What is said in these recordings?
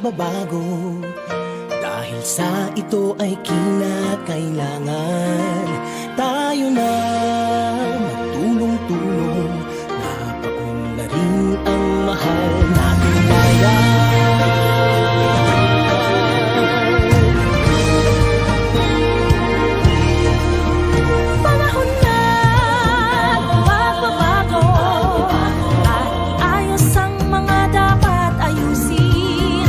pagbabago. Dahil sa ito ay kinakailangan tayo na magtulong-tulong. Napaunlarin ang mahal nating bayan. Panahon na magbabago at iayos ang mga dapat ayusin.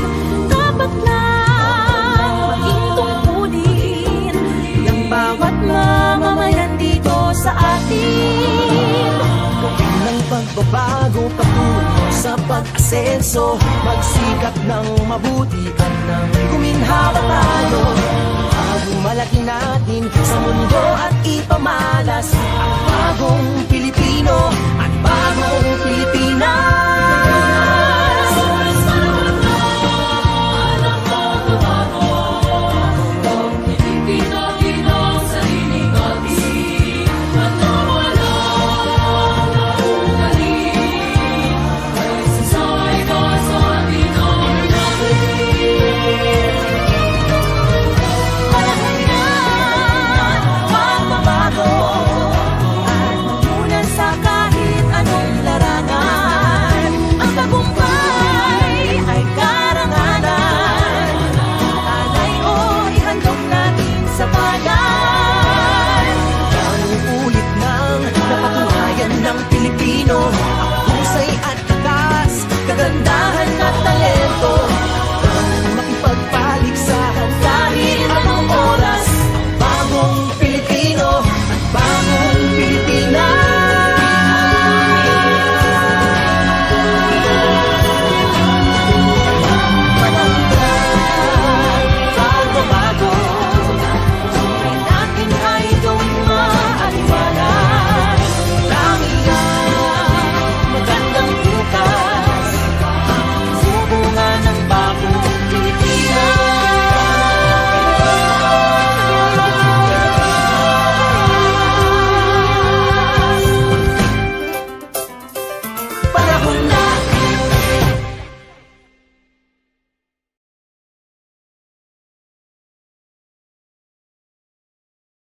Dapat lang maging tungkulin ng bawat mamamayan dito sa atin. Gawin ng pagbabago patungo sa pag-asenso. Magsikap ng mabuti at nang guminhawa tayo. Malaki natin sa mundo at ipamalas ang bagong Pilipino at bagong Pilipino.